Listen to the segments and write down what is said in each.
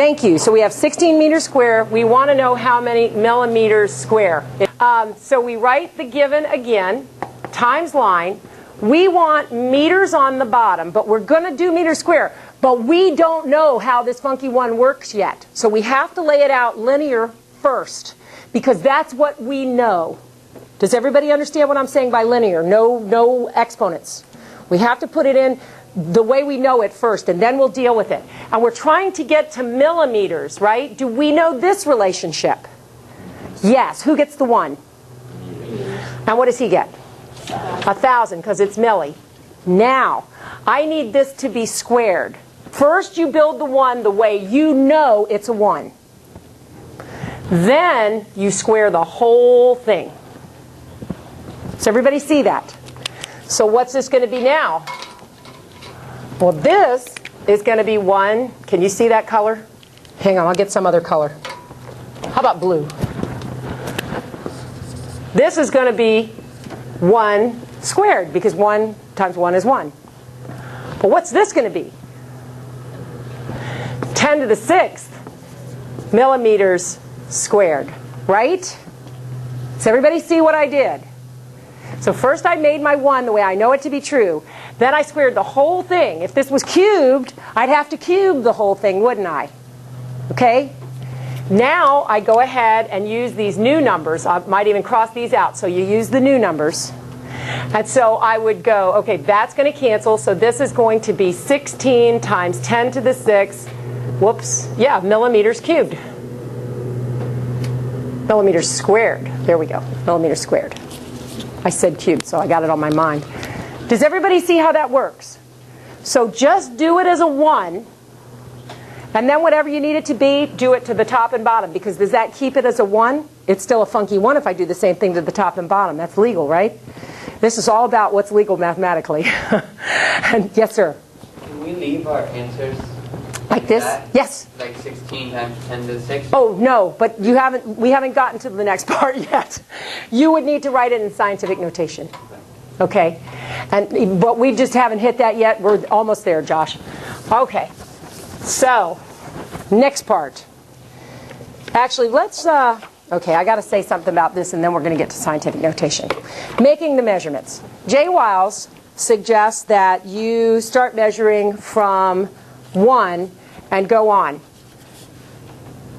Thank you. So we have 16 meters square. We want to know how many millimeters square. So we write the given again, times line. We want meters on the bottom, but we're going to do meters square. But we don't know how this funky one works yet. So we have to lay it out linear first, because that's what we know. Does everybody understand what I'm saying by linear? No exponents. We have to put it in the way we know it first, and then we'll deal with it. And we're trying to get to millimeters, right? Do we know this relationship? Yes. Who gets the 1? And what does he get? 1,000, because it's milli. Now, I need this to be squared. First, you build the 1 the way you know it's a 1. Then, you square the whole thing. Does everybody see that? So what's this going to be now? Well, this is going to be 1. Can you see that color? Hang on, I'll get some other color. How about blue? This is going to be 1 squared, because 1 times 1 is 1. But what's this going to be? 10 to the 6th millimeters squared, right? Does everybody see what I did? So first I made my 1 the way I know it to be true. Then I squared the whole thing. If this was cubed, I'd have to cube the whole thing, wouldn't I? Okay? Now I go ahead and use these new numbers. I might even cross these out. So you use the new numbers. And so I would go, okay, that's going to cancel. So this is going to be 16 times 10 to the 6th. Whoops. Yeah, millimeters cubed. Millimeters squared. There we go. Millimeters squared. I said cubed, so I got it on my mind. Does everybody see how that works? So just do it as a 1, and then whatever you need it to be, do it to the top and bottom, because does that keep it as a 1? It's still a funky 1 if I do the same thing to the top and bottom. That's legal, right? This is all about what's legal mathematically. And, yes, sir? Can we leave our answers like this? Yes. Like 16 times 10 to the 6? Oh, no, but we haven't gotten to the next part yet. You would need to write it in scientific notation. Okay? But we just haven't hit that yet. We're almost there, Josh. Okay. So, next part. Actually, let's, okay, I got to say something about this, and then we're going to get to scientific notation. Making the measurements. Jay Wiles suggests that you start measuring from 1 and go on.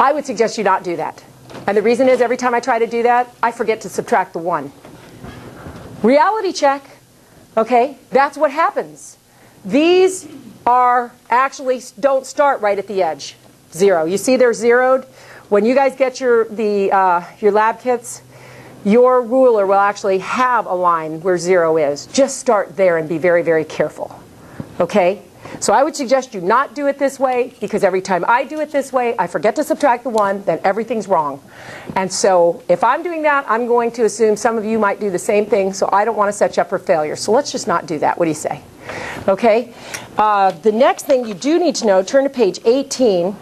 I would suggest you not do that. And the reason is, every time I try to do that, I forget to subtract the 1. Reality check. Okay, that's what happens. These are actually don't start right at the edge. 0. You see they're zeroed? When you guys get your lab kits, your ruler will actually have a line where 0 is. Just start there and be very, very careful. Okay? So I would suggest you not do it this way, because every time I do it this way, I forget to subtract the 1, then everything's wrong. And so if I'm doing that, I'm going to assume some of you might do the same thing, so I don't want to set you up for failure. So let's just not do that. What do you say? Okay? The next thing you do need to know, turn to page 18,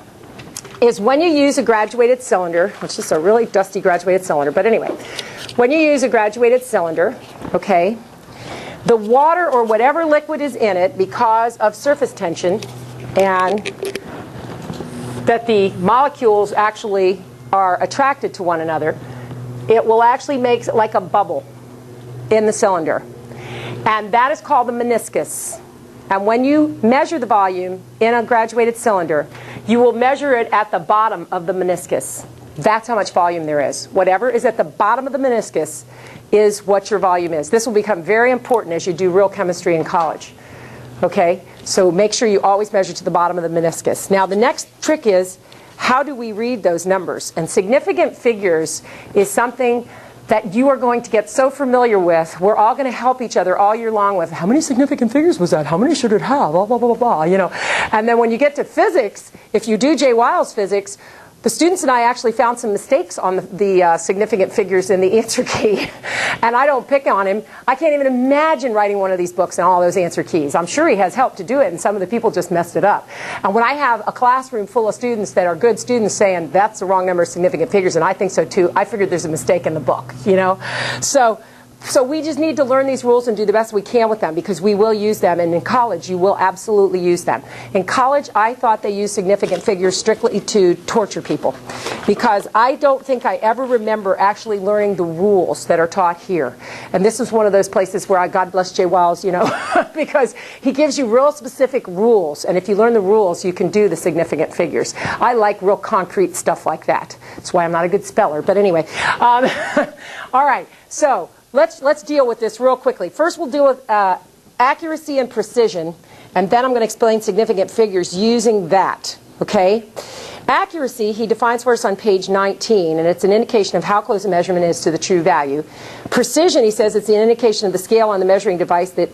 is when you use a graduated cylinder, which is a really dusty graduated cylinder, but anyway, when you use a graduated cylinder, okay, the water or whatever liquid is in it, because of surface tension and that the molecules actually are attracted to one another, it will actually make like a bubble in the cylinder. And that is called the meniscus. And when you measure the volume in a graduated cylinder, you will measure it at the bottom of the meniscus. That's how much volume there is. Whatever is at the bottom of the meniscus is what your volume is. This will become very important as you do real chemistry in college. Okay? So make sure you always measure to the bottom of the meniscus. Now the next trick is, how do we read those numbers? And significant figures is something that you are going to get so familiar with. We're all going to help each other all year long with, how many significant figures was that? How many should it have? Blah, blah, blah, blah, blah. You know. And then when you get to physics, if you do Jay Wiles physics, the students and I actually found some mistakes on the significant figures in the answer key. And I don't pick on him. I can't even imagine writing one of these books and all those answer keys. I'm sure he has help to do it, and some of the people just messed it up. And when I have a classroom full of students that are good students saying, that's the wrong number of significant figures, and I think so too, I figured there's a mistake in the book, you know. So So we just need to learn these rules and do the best we can with them, because we will use them, and in college you will absolutely use them. In college, I thought they used significant figures strictly to torture people, because I don't think I ever remember actually learning the rules that are taught here. And this is one of those places where God bless Jay Wiles, you know, because he gives you real specific rules, and if you learn the rules, you can do the significant figures. I like real concrete stuff like that. That's why I'm not a good speller, but anyway. All right, so let's deal with this real quickly. First we'll deal with accuracy and precision, and then I'm going to explain significant figures using that, okay? Accuracy, he defines for us on page 19, and it's an indication of how close a measurement is to the true value. Precision, he says, it's an indication of the scale on the measuring device that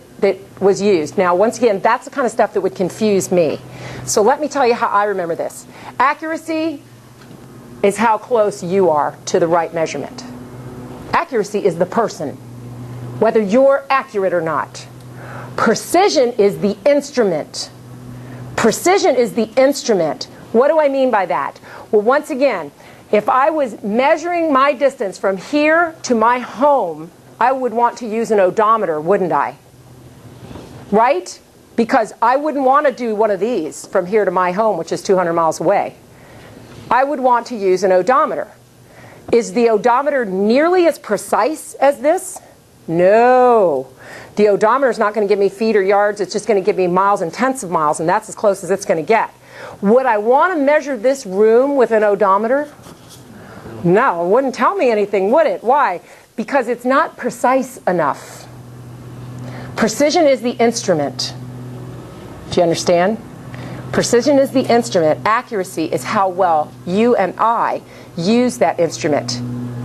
was used. Now, once again, that's the kind of stuff that would confuse me. So let me tell you how I remember this. Accuracy is how close you are to the right measurement. Accuracy is the person, whether you're accurate or not. Precision is the instrument. Precision is the instrument. What do I mean by that? Well, once again, if I was measuring my distance from here to my home, I would want to use an odometer, wouldn't I? Right? Because I wouldn't want to do one of these from here to my home, which is 200 miles away. I would want to use an odometer. Is the odometer nearly as precise as this? No. The odometer is not going to give me feet or yards. It's just going to give me miles and tenths of miles, and that's as close as it's going to get. Would I want to measure this room with an odometer? No, it wouldn't tell me anything, would it? Why? Because it's not precise enough. Precision is the instrument. Do you understand? Precision is the instrument. Accuracy is how well you and I use that instrument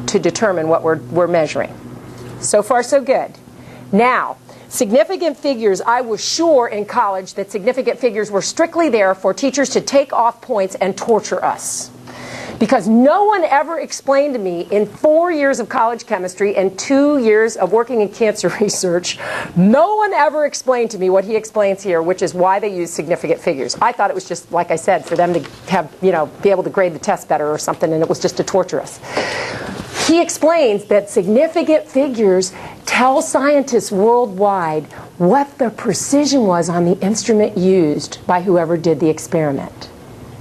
to determine what we're measuring. So far, so good. Now, significant figures, I was sure in college that significant figures were strictly there for teachers to take off points and torture us. Because no one ever explained to me in 4 years of college chemistry and 2 years of working in cancer research, no one ever explained to me what he explains here, which is why they use significant figures. I thought it was just, like I said, for them to have, you know, be able to grade the test better or something, and it was just to torture us. He explains that significant figures tell scientists worldwide what the precision was on the instrument used by whoever did the experiment.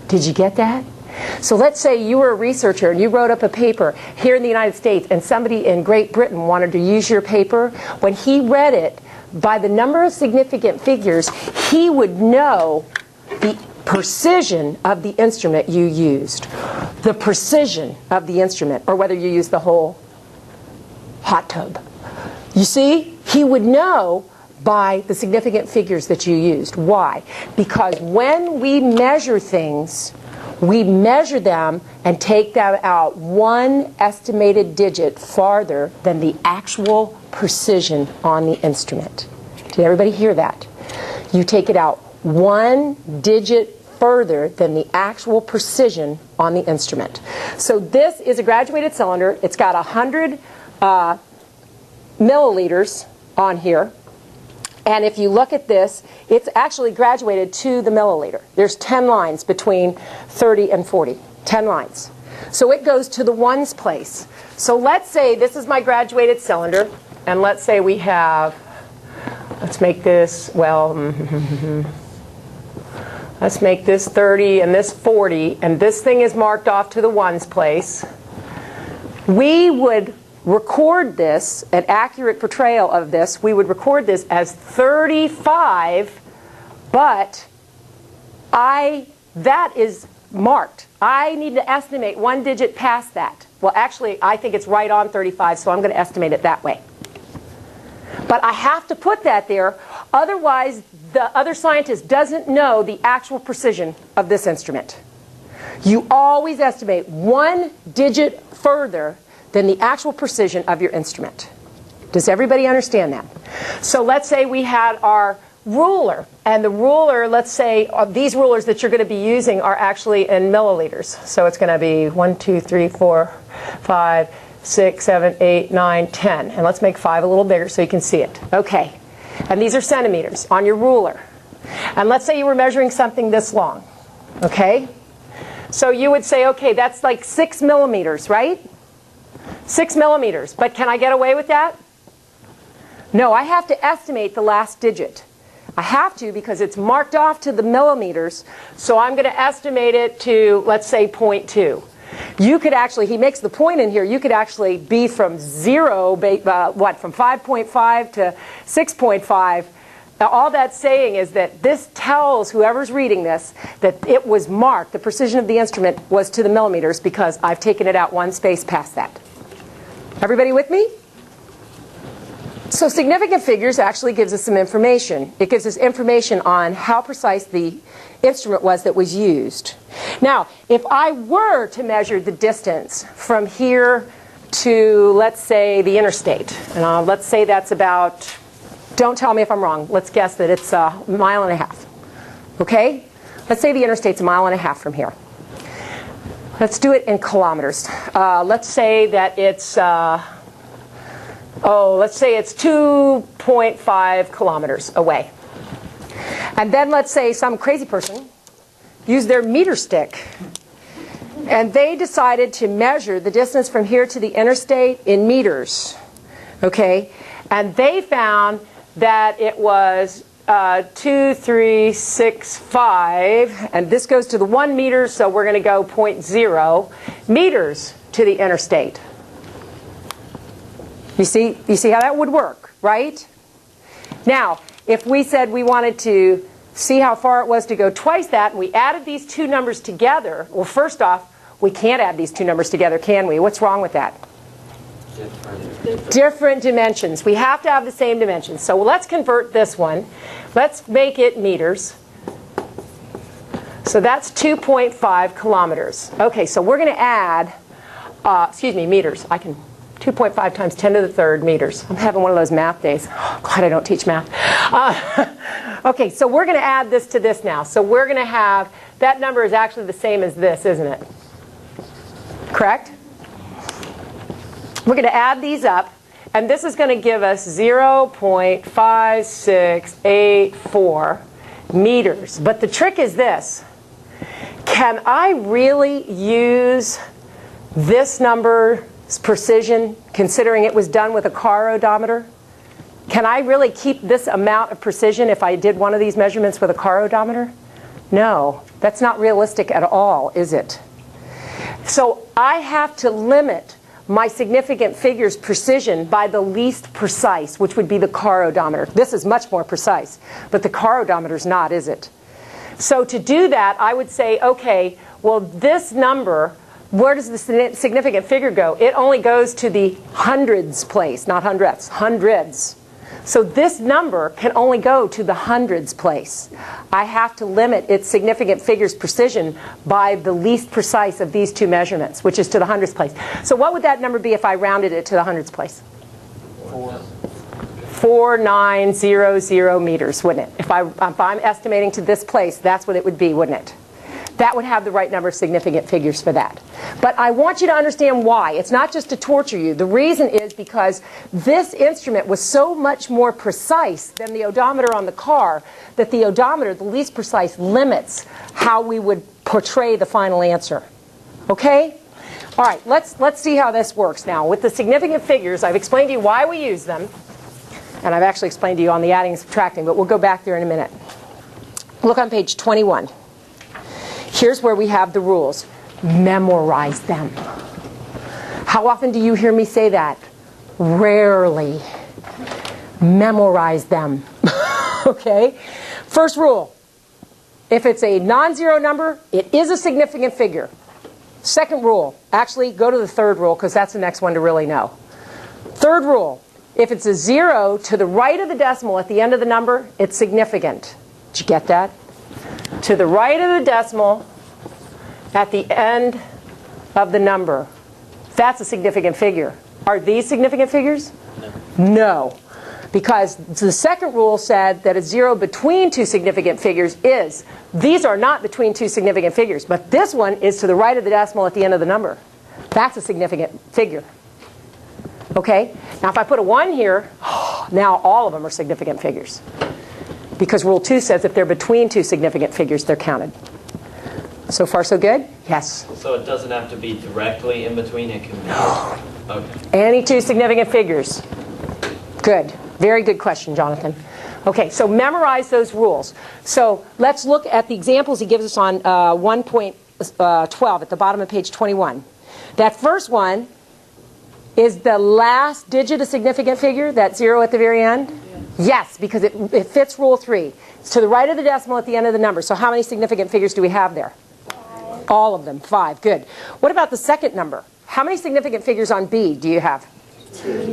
Did you get that? So let's say you were a researcher and you wrote up a paper here in the United States, and somebody in Great Britain wanted to use your paper. When he read it, by the number of significant figures, he would know the precision of the instrument you used. The precision of the instrument, or whether you used the whole hot tub. You see, he would know by the significant figures that you used. Why? Because when we measure things, we measure them and take them out one estimated digit farther than the actual precision on the instrument. Did everybody hear that? You take it out one digit further than the actual precision on the instrument. So this is a graduated cylinder. It's got 100 milliliters on here. And if you look at this, it's actually graduated to the milliliter. There's 10 lines between 30 and 40. 10 lines. So it goes to the ones place. So let's say this is my graduated cylinder, and let's say we have, let's make this, well, let's make this 30 and this 40, and this thing is marked off to the ones place. We would record this, an accurate portrayal of this, we would record this as 35, but that is marked. I need to estimate one digit past that. Well, actually, I think it's right on 35, so I'm going to estimate it that way. But I have to put that there, otherwise the other scientist doesn't know the actual precision of this instrument. You always estimate one digit further than the actual precision of your instrument. Does everybody understand that? So let's say we had our ruler, and the ruler, let's say these rulers that you're going to be using are actually in milliliters. So it's going to be 1, 2, 3, 4, 5, 6, 7, 8, 9, 10. And let's make 5 a little bigger so you can see it. Okay. And these are centimeters on your ruler. And let's say you were measuring something this long. Okay? So you would say, okay, that's like 6 millimeters, right? 6 millimeters. But can I get away with that? No, I have to estimate the last digit. I have to because it's marked off to the millimeters, so I'm going to estimate it to, let's say, 0.2. You could actually, he makes the point in here, you could actually be from 0, from 5.5 to 6.5. Now, all that's saying is that this tells whoever's reading this that it was marked, the precision of the instrument was to the millimeters because I've taken it out one space past that. Everybody with me? So significant figures actually gives us some information. It gives us information on how precise the instrument was that was used. Now, if I were to measure the distance from here to, let's say, the interstate, and let's say that's about, don't tell me if I'm wrong, let's guess that it's a mile and a half. Okay? Let's say the interstate's a mile and a half from here. Let's do it in kilometers. Let's say that it's let's say it's 2.5 kilometers away. And then let's say some crazy person used their meter stick and they decided to measure the distance from here to the interstate in meters. Okay? And they found that it was 2365, and this goes to the 1 meter, so we're going to go 0.0 meters to the interstate. You see how that would work, right? Now, if we said we wanted to see how far it was to go twice that, and we added these two numbers together, well, first off, we can't add these two numbers together, can we? What's wrong with that? Different dimensions. We have to have the same dimensions. So let's convert this one. Let's make it meters. So that's 2.5 kilometers. Okay, so we're going to add, meters. 2.5 times 10 to the third meters. I'm having one of those math days. Oh, glad I don't teach math. Okay, so we're going to add this to this now. So we're going to have, that number is actually the same as this, isn't it? Correct? We're going to add these up, and this is going to give us 0.5684 meters. But the trick is this. Can I really use this number's precision, considering it was done with a car odometer? Can I really keep this amount of precision if I did one of these measurements with a car odometer? No, that's not realistic at all, is it? So I have to limit my significant figure's precision by the least precise, which would be the car odometer. This is much more precise, but the car odometer's not, is it? So to do that, I would say, okay, well, this number, where does the significant figure go? It only goes to the hundreds place, not hundredths, hundreds. So this number can only go to the hundreds place. I have to limit its significant figure's precision by the least precise of these two measurements, which is to the hundredths place. So what would that number be if I rounded it to the hundredths place? 4900 meters, wouldn't it? If I'm estimating to this place, that's what it would be, wouldn't it? That would have the right number of significant figures for that. But I want you to understand why. It's not just to torture you. The reason is because this instrument was so much more precise than the odometer on the car that the odometer, the least precise, limits how we would portray the final answer. Okay? All right, let's see how this works now. With the significant figures, I've explained to you why we use them. And I've actually explained to you on the adding and subtracting, but we'll go back there in a minute. Look on page 21. Here's where we have the rules. Memorize them. How often do you hear me say that? Rarely. Memorize them. Okay? First rule. If it's a non-zero number, it is a significant figure. Second rule. Actually, go to the third rule because that's the next one to really know. Third rule. If it's a 0 to the right of the decimal at the end of the number, it's significant. Did you get that? To the right of the decimal at the end of the number. That's a significant figure. Are these significant figures? No. No. Because the second rule said that a 0 between two significant figures is. These are not between two significant figures. But this one is to the right of the decimal at the end of the number. That's a significant figure. Okay? Now if I put a 1 here, now all of them are significant figures. Because Rule 2 says if they're between two significant figures, they're counted. So far, so good? Yes? So it doesn't have to be directly in between, it can be... No. Okay. Any two significant figures. Good. Very good question, Jonathan. Okay, so memorize those rules. So let's look at the examples he gives us on 1.12 at the bottom of page 21. That first one is the last digit a significant figure, that 0 at the very end? Yes, because it fits rule 3. It's to the right of the decimal at the end of the number. So how many significant figures do we have there? 5. All of them. 5. Good. What about the second number? How many significant figures on B do you have?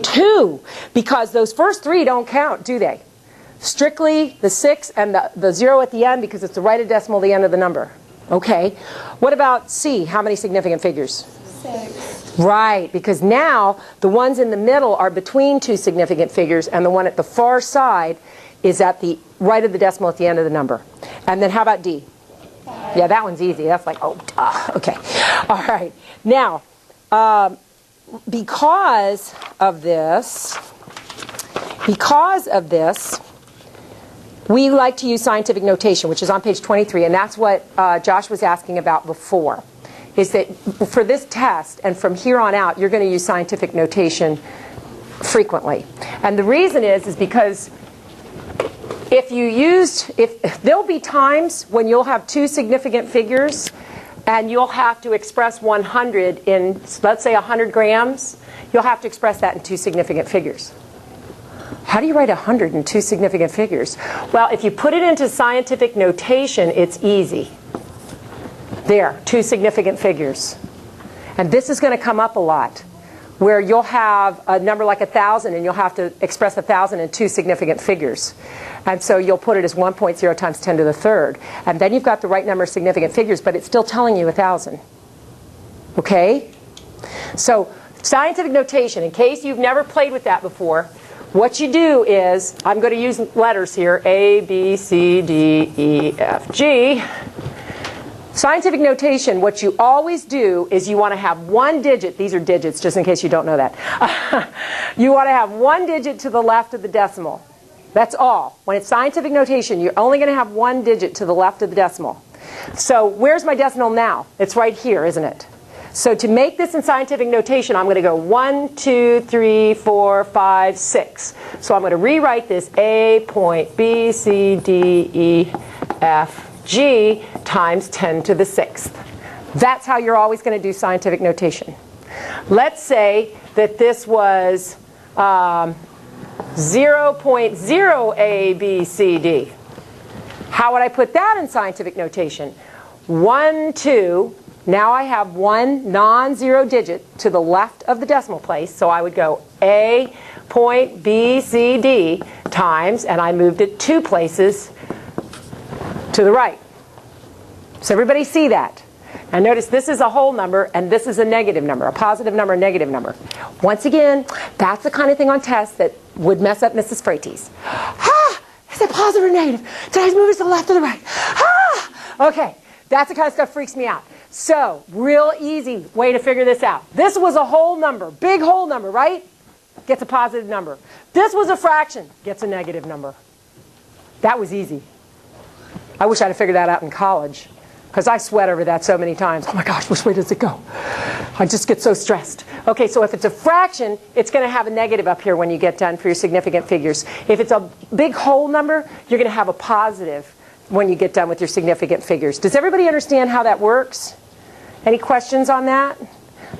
2. Because those first 3 don't count, do they? Strictly the 6 and the 0 at the end, because it's the right of decimal at the end of the number. Okay. What about C? How many significant figures? 6. Right, because now the ones in the middle are between 2 significant figures, and the one at the far side is at the right of the decimal at the end of the number. And then how about D? 5. Yeah, that one's easy. That's like, oh, duh. Okay. All right. Now, because of this, we like to use scientific notation, which is on page 23, and that's what Josh was asking about before, is that for this test and from here on out, you're going to use scientific notation frequently. And the reason is because if there'll be times when you'll have 2 significant figures and you'll have to express 100 in, let's say 100 grams, you'll have to express that in 2 significant figures. How do you write 100 in 2 significant figures? Well, if you put it into scientific notation, it's easy. There, 2 significant figures. And this is going to come up a lot, where you'll have a number like 1,000 and you'll have to express 1,000 in 2 significant figures. And so you'll put it as 1.0 times 10 to the third. And then you've got the right number of significant figures, but it's still telling you 1,000. Okay? So scientific notation, in case you've never played with that before, what you do is, I'm going to use letters here, A, B, C, D, E, F, G. Scientific notation, what you always do is you want to have 1 digit, these are digits just in case you don't know that. You want to have 1 digit to the left of the decimal. That's all. When it's scientific notation, you're only going to have 1 digit to the left of the decimal. So where's my decimal now? It's right here, isn't it? So to make this in scientific notation, I'm going to go 1, 2, 3, 4, 5, 6. So I'm going to rewrite this A point B, C, D, E, F, G times 10 to the 6th. That's how you're always going to do scientific notation. Let's say that this was 0.0 A, B, C, D. How would I put that in scientific notation? 1, 2. Now I have 1 non-zero digit to the left of the decimal place. So I would go A point B, C, D times, and I moved it 2 places to the right. So everybody see that? And notice this is a whole number and this is a negative number, a positive number, a negative number. Once again, that's the kind of thing on tests that would mess up Mrs. Frates. Ah! Is it positive or negative? Did I move it to the left or the right? Ah! Okay, that's the kind of stuff freaks me out. So, real easy way to figure this out. This was a whole number, big whole number, right? Gets a positive number. This was a fraction, gets a negative number. That was easy. I wish I'd have figured that out in college, because I sweat over that so many times. Oh my gosh, which way does it go? I just get so stressed. Okay, so if it's a fraction, it's going to have a negative up here when you get done for your significant figures. If it's a big whole number, you're going to have a positive when you get done with your significant figures. Does everybody understand how that works? Any questions on that?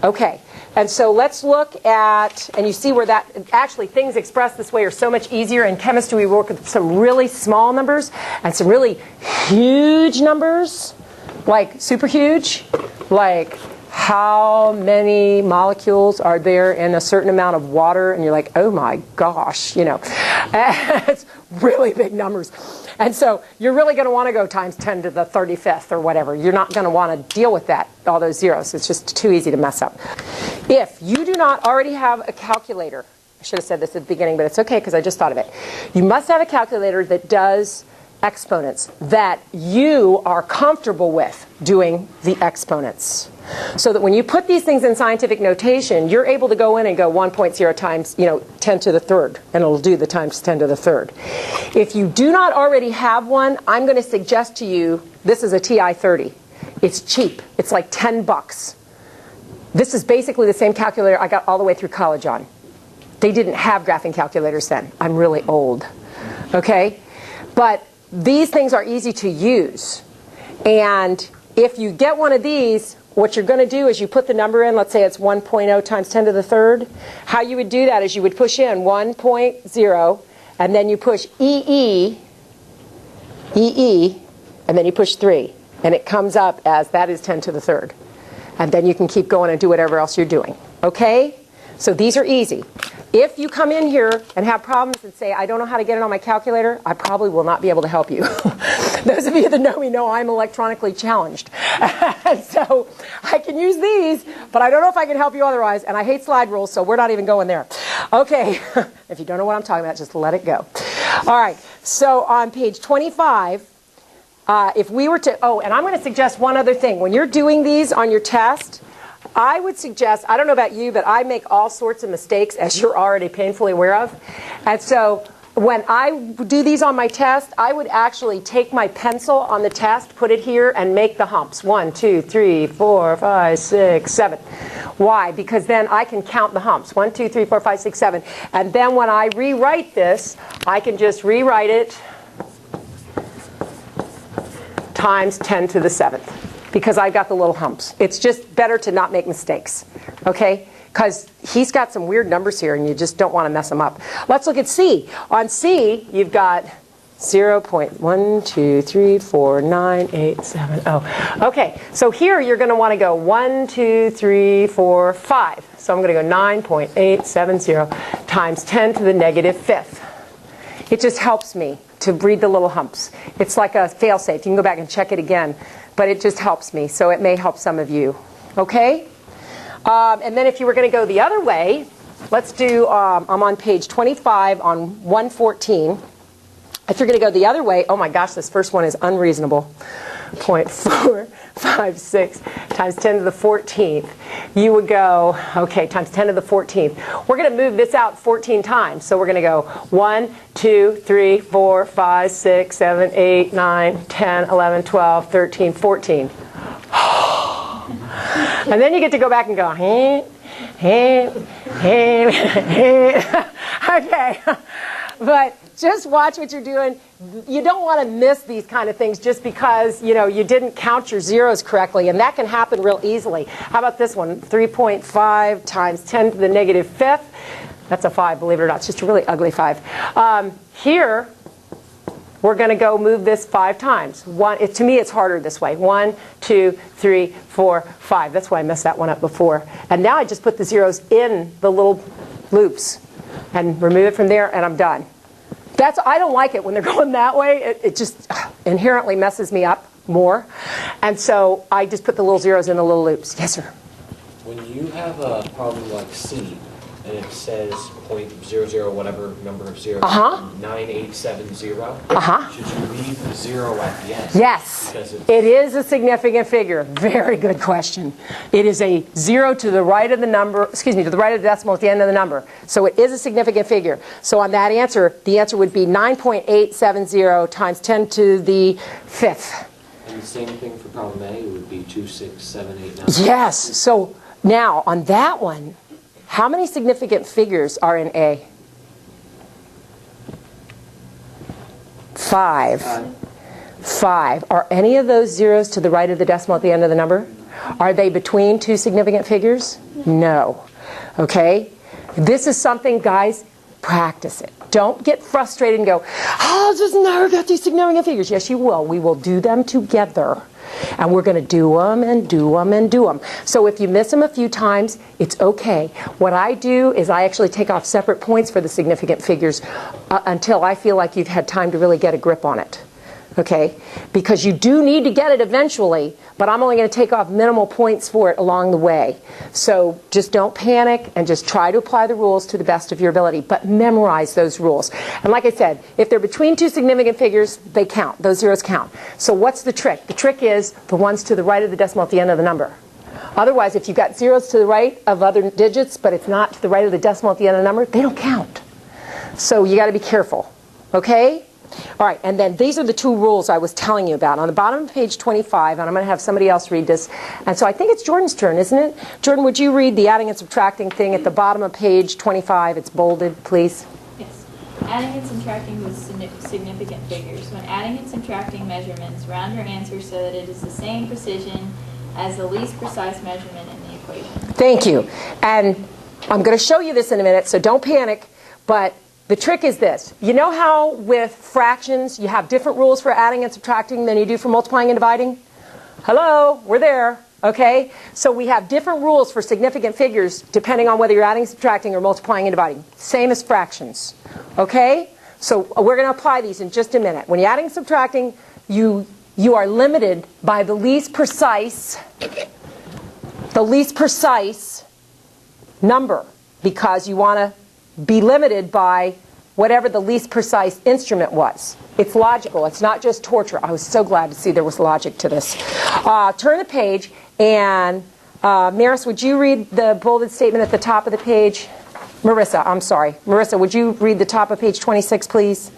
Okay, and so let's look at, and you see where that, actually things expressed this way are so much easier. In chemistry we work with some really small numbers and some really huge numbers, like super huge, like how many molecules are there in a certain amount of water, and you're like, oh my gosh, you know. It's really big numbers. And so you're really going to want to go times 10 to the 35th or whatever. You're not going to want to deal with that, all those zeros. It's just too easy to mess up. If you do not already have a calculator, I should have said this at the beginning, but it's okay because I just thought of it. You must have a calculator that does exponents, that you are comfortable with doing the exponents. So that when you put these things in scientific notation, you're able to go in and go 1.0 times, 10 to the third, and it'll do the times 10 to the third. If you do not already have one, I'm going to suggest to you, this is a TI-30. It's cheap. It's like 10 bucks. This is basically the same calculator I got all the way through college on. They didn't have graphing calculators then. I'm really old. Okay? But these things are easy to use. And if you get one of these, what you're going to do is you put the number in. Let's say it's 1.0 times 10 to the third. How you would do that is you would push in 1.0, and then you push EE, and then you push 3. And it comes up as that is 10 to the third. And then you can keep going and do whatever else you're doing. Okay? So these are easy. If you come in here and have problems and say, I don't know how to get it on my calculator, I probably will not be able to help you. Those of you that know me know I'm electronically challenged. And so I can use these, but I don't know if I can help you otherwise. And I hate slide rules, so we're not even going there. Okay. If you don't know what I'm talking about, just let it go. All right. So on page 25, if we were to, and I'm going to suggest one other thing. When you're doing these on your test, I would suggest, I don't know about you, but I make all sorts of mistakes, as you're already painfully aware of. And so when I do these on my test, I would actually take my pencil on the test, put it here, and make the humps. 1, 2, 3, 4, 5, 6, 7. Why? Because then I can count the humps. 1, 2, 3, 4, 5, 6, 7. And then when I rewrite this, I can just rewrite it times 10 to the 7th. Because I've got the little humps. It's just better to not make mistakes, okay? Because he's got some weird numbers here, and you just don't want to mess them up. Let's look at C. On C, you've got 0.1234987. Okay, so here you're going to want to go 1, 2, 3, 4, 5. So I'm going to go 9.870 times 10 to the negative 5th. It just helps me to read the little humps. It's like a fail-safe. You can go back and check it again. But it just helps me, so it may help some of you. Okay? And then if you were going to go the other way, let's do, I'm on page 25 on 114. If you're going to go the other way, oh my gosh, this first one is unreasonable. 0.456 times 10 to the 14th. You would go, okay, times 10 to the 14th. We're going to move this out 14 times. So we're going to go 1, 2, 3, 4, 5, 6, 7, 8, 9, 10, 11, 12, 13, 14. And then you get to go back and go, okay. But just watch what you're doing. You don't want to miss these kind of things just because, you know, you didn't count your zeros correctly, and that can happen real easily. How about this one? 3.5 times 10 to the negative 5th. That's a 5, believe it or not. It's just a really ugly 5. Here, we're going to go move this 5 times. To me, it's harder this way. 1, 2, 3, 4, 5. That's why I messed that one up before. And now I just put the zeros in the little loops and remove it from there, and I'm done. I don't like it when they're going that way. It just inherently messes me up more. And so I just put the little zeros in the little loops. Yes, sir? When you have a problem like C, and it says 0.00 whatever number of zeros, 9870, should you leave the 0 at the end? Yes. It is a significant figure. Very good question. It is a 0 to the right of the number, to the right of the decimal at the end of the number. So it is a significant figure. So on that answer, the answer would be 9.870 times 10 to the 5th. And the same thing for problem A, it would be 26789. Yes. So now on that one, how many significant figures are in A? 5. 5. Are any of those zeros to the right of the decimal at the end of the number? Are they between two significant figures? No. Okay? This is something, guys, practice it. Don't get frustrated and go, I'll just never get these significant figures. Yes, you will. We will do them together. And we're going to do them and do them and do them. So if you miss them a few times, it's okay. What I do is I actually take off separate points for the significant figures until I feel like you've had time to really get a grip on it. Okay? Because you do need to get it eventually, but I'm only going to take off minimal points for it along the way. So just don't panic and just try to apply the rules to the best of your ability, but memorize those rules. And like I said, if they're between two significant figures, they count. Those zeros count. So what's the trick? The trick is the ones to the right of the decimal at the end of the number. Otherwise, if you've got zeros to the right of other digits, but it's not to the right of the decimal at the end of the number, they don't count. So you got to be careful. Okay? All right, and then these are the two rules I was telling you about. On the bottom of page 25, and I'm going to have somebody else read this. And so I think it's Jordan's turn, isn't it? Jordan, would you read the adding and subtracting thing at the bottom of page 25? It's bolded, please. Yes. Adding and subtracting with significant figures. When adding and subtracting measurements, round your answer so that it is the same precision as the least precise measurement in the equation. Thank you. And I'm going to show you this in a minute, so don't panic. But the trick is this. You know how with fractions you have different rules for adding and subtracting than you do for multiplying and dividing? Hello, we're there. Okay? So we have different rules for significant figures depending on whether you're adding, subtracting, or multiplying and dividing. Same as fractions. Okay? So we're going to apply these in just a minute. When you're adding and subtracting, you are limited by the least precise number because you want to be limited by whatever the least precise instrument was. It's logical. It's not just torture. I was so glad to see there was logic to this. Turn the page, and Maris, would you read the bolded statement at the top of the page? Marissa, I'm sorry. Marissa, would you read the top of page 26, please?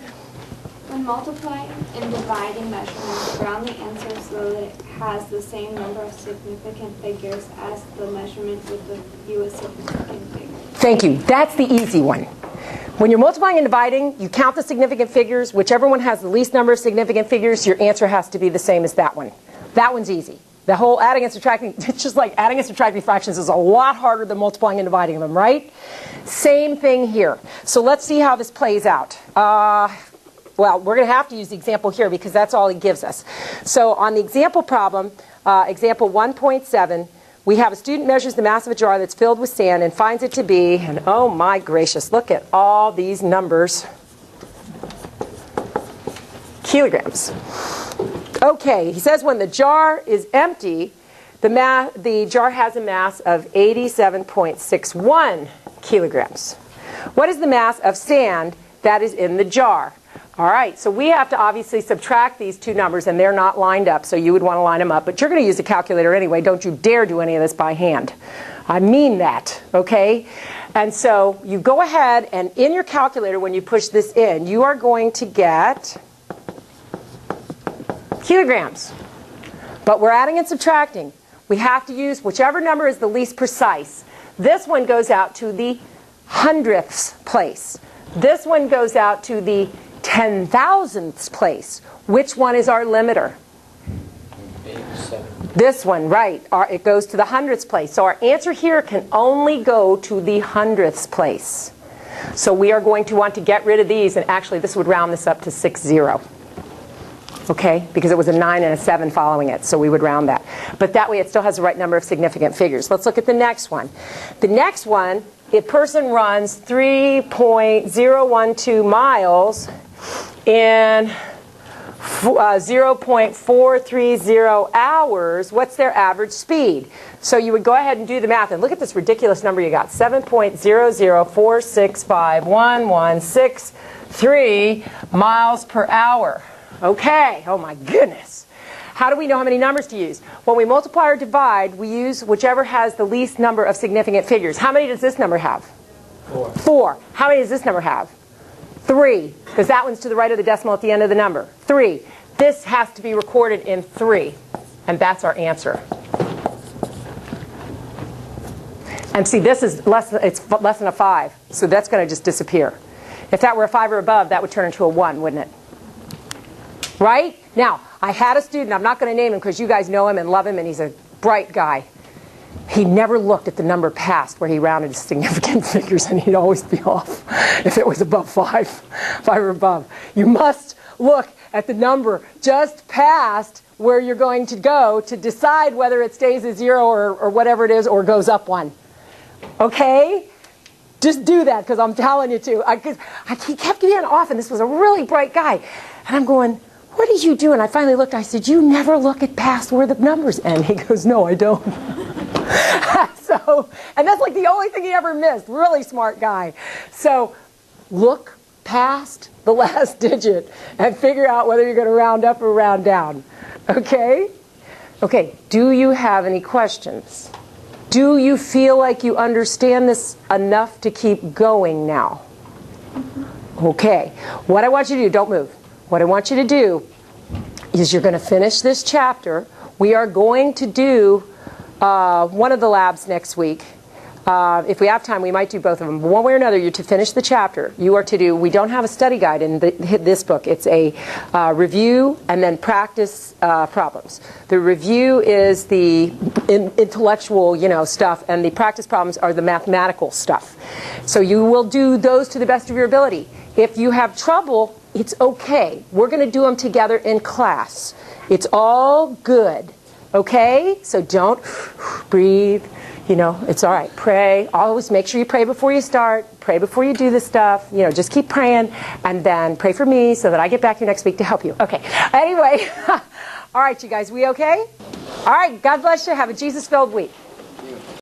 When multiplying and dividing measurements, round the answer so that it has the same number of significant figures as the measurement with the fewest significant figures. Thank you. That's the easy one. When you're multiplying and dividing, you count the significant figures. Whichever one has the least number of significant figures, your answer has to be the same as that one. That one's easy. The whole adding and subtracting, it's just like adding and subtracting fractions is a lot harder than multiplying and dividing them, right? Same thing here. So let's see how this plays out. Well, we're going to have to use the example here because that's all it gives us. So on the example problem, example 1.7, we have a student measures the mass of a jar that's filled with sand and finds it to be, and oh my gracious, look at all these numbers, kilograms. Okay, he says when the jar is empty, the jar has a mass of 87.61 kilograms. What is the mass of sand that is in the jar? All right, so we have to obviously subtract these two numbers, and they're not lined up, so you would want to line them up. But you're going to use a calculator anyway. Don't you dare do any of this by hand. I mean that, okay? And so you go ahead, and in your calculator, when you push this in, you are going to get kilograms. But we're adding and subtracting. We have to use whichever number is the least precise. This one goes out to the hundredths place. This one goes out to the 10,000ths place. Which one is our limiter? 87. This one, right. It goes to the hundredths place. So our answer here can only go to the hundredths place. So we are going to want to get rid of these, and actually this would round this up to 60. Okay, because it was a 9 and a 7 following it, so we would round that. But that way it still has the right number of significant figures. Let's look at the next one. The next one, a person runs 3.012 miles in 0.430 hours. What's their average speed? So you would go ahead and do the math, and look at this ridiculous number you got, 7.004651163 miles per hour. Okay, oh my goodness. How do we know how many numbers to use? When we multiply or divide, we use whichever has the least number of significant figures. How many does this number have? 4. 4. How many does this number have? 3, because that one's to the right of the decimal at the end of the number. 3. This has to be recorded in 3, and that's our answer. And see, this is less than a 5, so that's going to just disappear. If that were a 5 or above, that would turn into a 1, wouldn't it? Right? Now, I had a student, I'm not going to name him because you guys know him and love him, and he's a bright guy. He never looked at the number past where he rounded significant figures, and he'd always be off if it was above 5 or above. You must look at the number just past where you're going to go to decide whether it stays at 0 or whatever it is or goes up 1. Okay? Just do that because I'm telling you to. He kept getting off, and this was a really bright guy. And I'm going, what did you do? And I finally looked. I said, you never look at past where the numbers end. He goes, no, I don't. And that's like the only thing he ever missed. Really smart guy. So look past the last digit and figure out whether you're going to round up or round down. Okay? Okay, do you have any questions? Do you feel like you understand this enough to keep going now? Okay. What I want you to do, don't move. what I want you to do is you're going to finish this chapter. We are going to do one of the labs next week. If we have time, we might do both of them. But one way or another, you're to finish the chapter. You are to do, we don't have a study guide in this book. It's a review and then practice problems. The review is the intellectual, stuff, and the practice problems are the mathematical stuff. So you will do those to the best of your ability. If you have trouble, it's okay. We're going to do them together in class. It's all good. Okay? So don't breathe. It's all right. Pray. Always make sure you pray before you start. Pray before you do this stuff. Just keep praying. And then pray for me so that I get back here next week to help you. Okay. Anyway. All right, you guys. We okay? All right. God bless you. Have a Jesus-filled week.